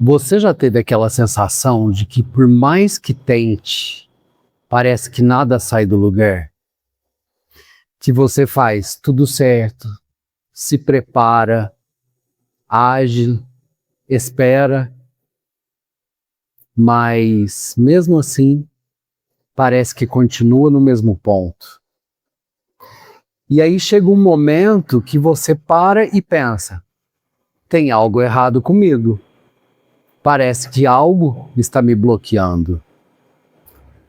Você já teve aquela sensação de que por mais que tente, parece que nada sai do lugar? Que você faz tudo certo, se prepara, age, espera, mas mesmo assim parece que continua no mesmo ponto. E aí chega um momento que você para e pensa, tem algo errado comigo. Parece que algo está me bloqueando.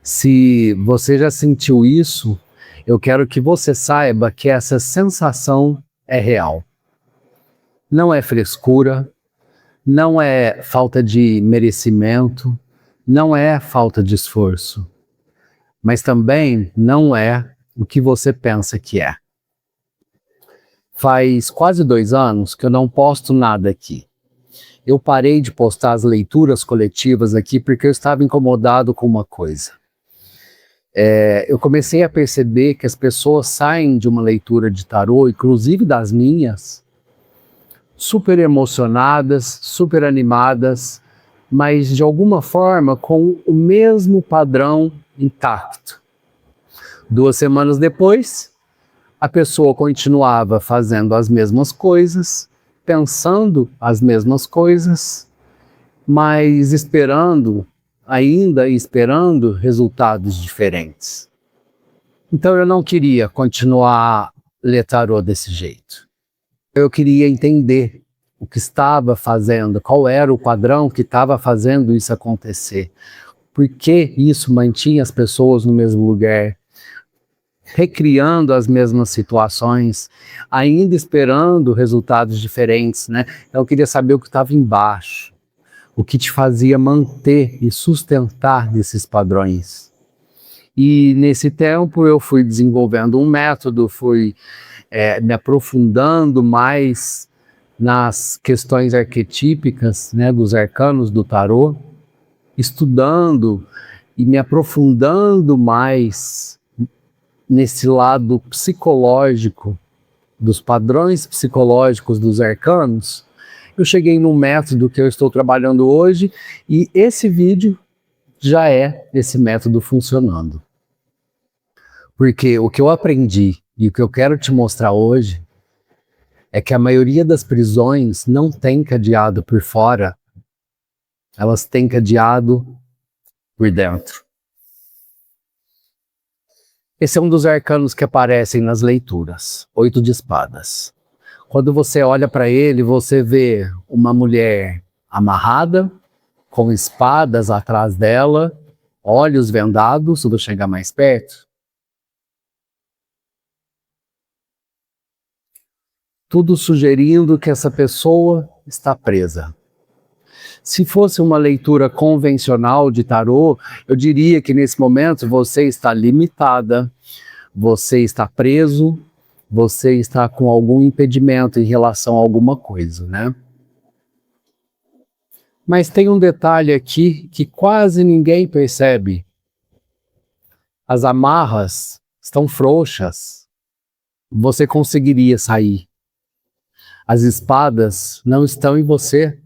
Se você já sentiu isso, eu quero que você saiba que essa sensação é real. Não é frescura, não é falta de merecimento, não é falta de esforço, mas também não é o que você pensa que é. Faz quase 2 anos que eu não posto nada aqui. Eu parei de postar as leituras coletivas aqui porque eu estava incomodado com uma coisa. Eu comecei a perceber que as pessoas saem de uma leitura de tarô, inclusive das minhas, super emocionadas, super animadas, mas de alguma forma com o mesmo padrão intacto. 2 semanas depois, a pessoa continuava fazendo as mesmas coisas, pensando as mesmas coisas, mas ainda esperando resultados diferentes. Então eu não queria continuar a ler tarô desse jeito. Eu queria entender o que estava fazendo, qual era o padrão que estava fazendo isso acontecer. Por que isso mantinha as pessoas no mesmo lugar, recriando as mesmas situações, ainda esperando resultados diferentes, né? Eu queria saber o que estava embaixo, o que te fazia manter e sustentar esses padrões. E nesse tempo eu fui desenvolvendo um método, fui me aprofundando mais nas questões arquetípicas, né, dos arcanos do tarô, estudando e me aprofundando mais nesse lado psicológico, dos padrões psicológicos dos arcanos. Eu cheguei num método que eu estou trabalhando hoje e esse vídeo já é esse método funcionando. Porque o que eu aprendi e o que eu quero te mostrar hoje é que a maioria das prisões não tem cadeado por fora, elas têm cadeado por dentro. Esse é um dos arcanos que aparecem nas leituras, 8 de espadas. Quando você olha para ele, você vê uma mulher amarrada, com espadas atrás dela, olhos vendados. Vou chegar mais perto. Tudo sugerindo que essa pessoa está presa. Se fosse uma leitura convencional de tarô, eu diria que nesse momento você está limitada, você está preso, você está com algum impedimento em relação a alguma coisa, né? Mas tem um detalhe aqui que quase ninguém percebe. As amarras estão frouxas. Você conseguiria sair. As espadas não estão em você,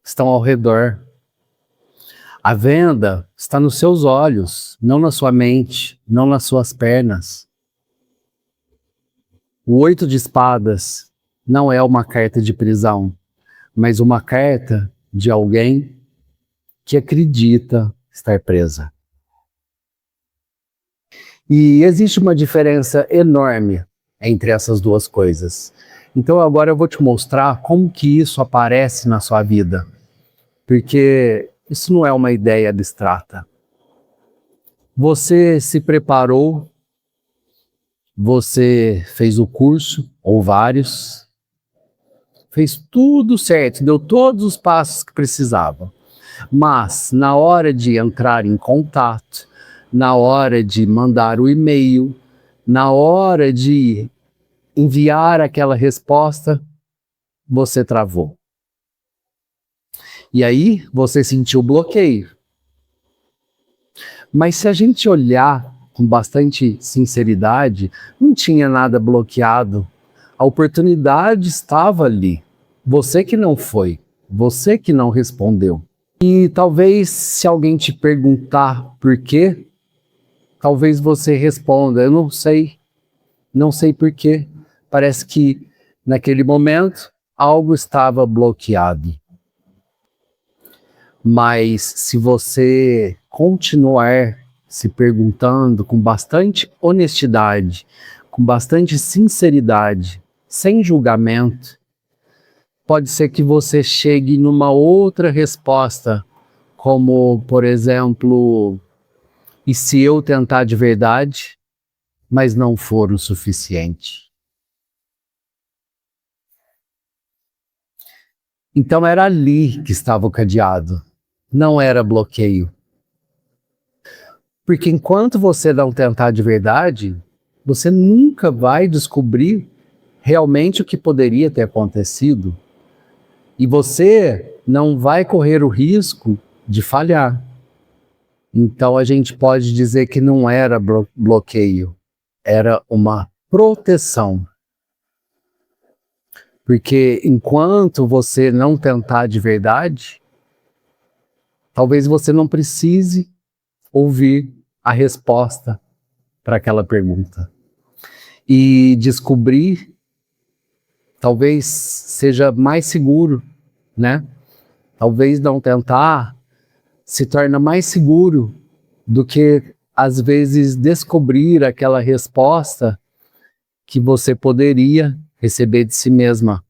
estão ao redor. A venda está nos seus olhos, não na sua mente, não nas suas pernas. O 8 de espadas não é uma carta de prisão, mas uma carta de alguém que acredita estar presa. E existe uma diferença enorme entre essas duas coisas. Então agora eu vou te mostrar como que isso aparece na sua vida. Porque isso não é uma ideia abstrata. Você se preparou, você fez o curso, ou vários, fez tudo certo, deu todos os passos que precisava. Mas na hora de entrar em contato, na hora de mandar o e-mail, na hora de enviar aquela resposta, você travou. E aí você sentiu bloqueio. Mas se a gente olhar com bastante sinceridade, não tinha nada bloqueado. A oportunidade estava ali. Você que não foi. Você que não respondeu. E talvez se alguém te perguntar por quê, talvez você responda, eu não sei por quê. Parece que naquele momento algo estava bloqueado. Mas se você continuar se perguntando com bastante honestidade, com bastante sinceridade, sem julgamento, pode ser que você chegue numa outra resposta, como, por exemplo, e se eu tentar de verdade, mas não for o suficiente? Então era ali que estava o cadeado, não era bloqueio. Porque enquanto você não tentar de verdade, você nunca vai descobrir realmente o que poderia ter acontecido. E você não vai correr o risco de falhar. Então a gente pode dizer que não era bloqueio, era uma proteção. Porque enquanto você não tentar de verdade, talvez você não precise ouvir a resposta para aquela pergunta. E descobrir talvez seja mais seguro, né? Talvez não tentar se torna mais seguro do que, às vezes, descobrir aquela resposta que você poderia receber de si mesma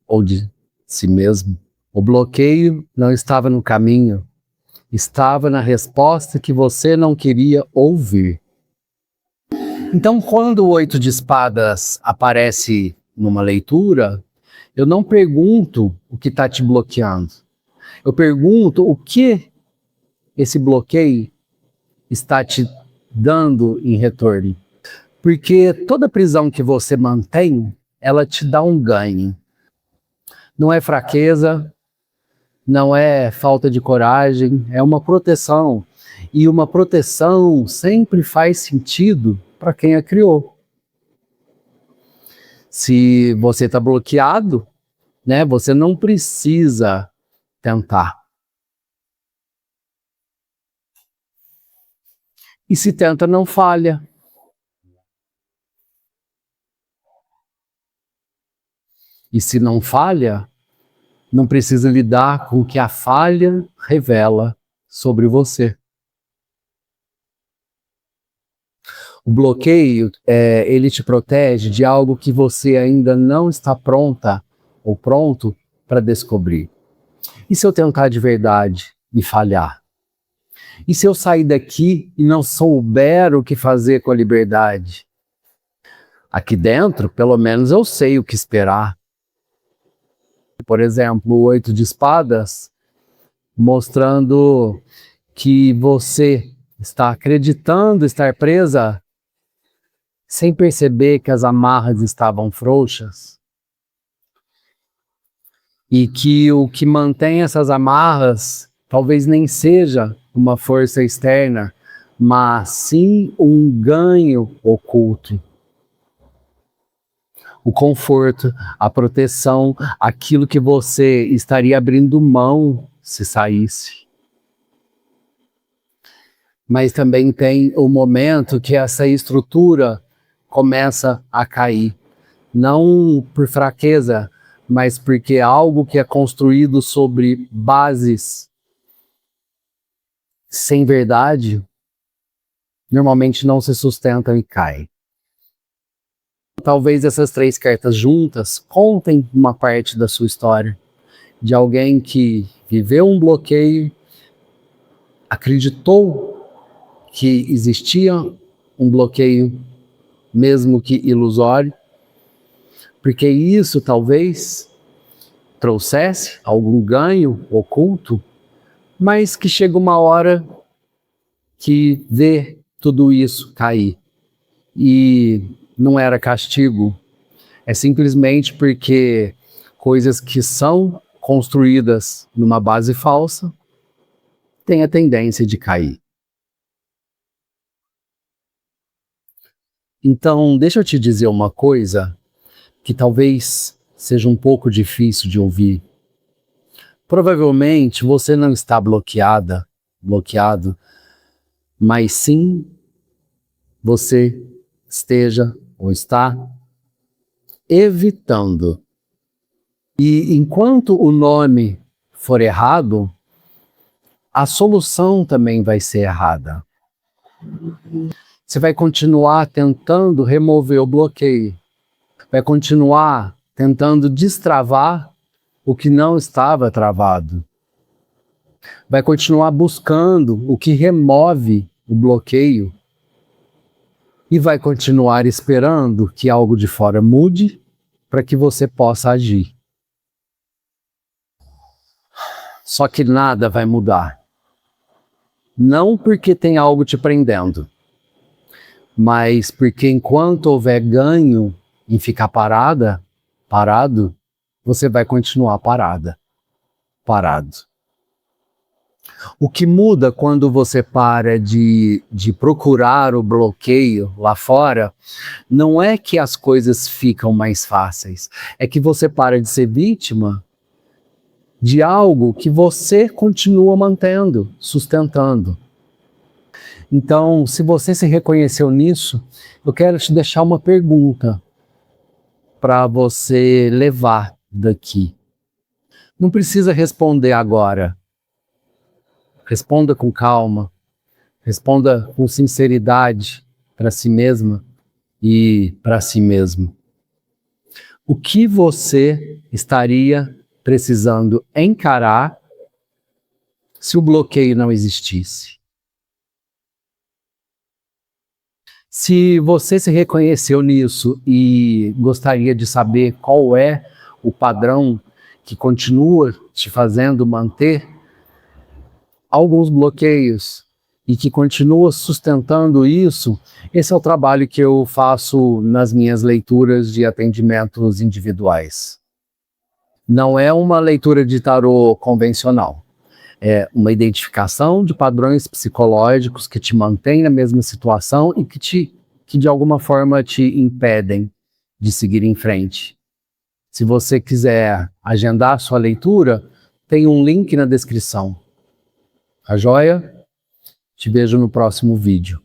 ou de si mesmo. O bloqueio não estava no caminho, estava na resposta que você não queria ouvir. Então, quando o 8 de espadas aparece numa leitura, eu não pergunto o que está te bloqueando. Eu pergunto o que esse bloqueio está te dando em retorno. Porque toda prisão que você mantém, ela te dá um ganho. Não é fraqueza, não é falta de coragem, é uma proteção. E uma proteção sempre faz sentido para quem a criou. Se você está bloqueado, né, você não precisa tentar. E se tenta, não falha. E se não falha, não precisa lidar com o que a falha revela sobre você. O bloqueio, ele te protege de algo que você ainda não está pronta ou pronto para descobrir. E se eu tentar de verdade e falhar? E se eu sair daqui e não souber o que fazer com a liberdade? Aqui dentro, pelo menos eu sei o que esperar. Por exemplo, o 8 de espadas, mostrando que você está acreditando estar presa sem perceber que as amarras estavam frouxas. E que o que mantém essas amarras talvez nem seja uma força externa, mas sim um ganho oculto. O conforto, a proteção, aquilo que você estaria abrindo mão se saísse. Mas também tem o momento que essa estrutura começa a cair. Não por fraqueza, mas porque é algo que é construído sobre bases sem verdade, normalmente não se sustentam e caem. Talvez essas 3 cartas juntas contem uma parte da sua história, de alguém que viveu um bloqueio, acreditou que existia um bloqueio, mesmo que ilusório, porque isso talvez trouxesse algum ganho oculto, mas que chega uma hora que vê tudo isso cair. E não era castigo, é simplesmente porque coisas que são construídas numa base falsa têm a tendência de cair. Então, deixa eu te dizer uma coisa que talvez seja um pouco difícil de ouvir, Provavelmente você não está bloqueado, mas sim você esteja ou está evitando. E enquanto o nome for errado, a solução também vai ser errada. Você vai continuar tentando remover o bloqueio, vai continuar tentando destravar o que não estava travado, vai continuar buscando o que remove o bloqueio e vai continuar esperando que algo de fora mude para que você possa agir. Só que nada vai mudar. Não porque tem algo te prendendo, mas porque enquanto houver ganho em ficar parado, você vai continuar parado. O que muda quando você para de procurar o bloqueio lá fora, não é que as coisas ficam mais fáceis, é que você para de ser vítima de algo que você continua mantendo, sustentando. Então, se você se reconheceu nisso, eu quero te deixar uma pergunta para você levar daqui. Não precisa responder agora. Responda com calma, responda com sinceridade para si mesma e para si mesmo. O que você estaria precisando encarar se o bloqueio não existisse? Se você se reconheceu nisso e gostaria de saber qual é o padrão que continua te fazendo manter alguns bloqueios e que continua sustentando isso, esse é o trabalho que eu faço nas minhas leituras de atendimentos individuais. Não é uma leitura de tarô convencional. É uma identificação de padrões psicológicos que te mantêm na mesma situação e que de alguma forma te impedem de seguir em frente. Se você quiser agendar sua leitura, tem um link na descrição. Tá joia? Te vejo no próximo vídeo.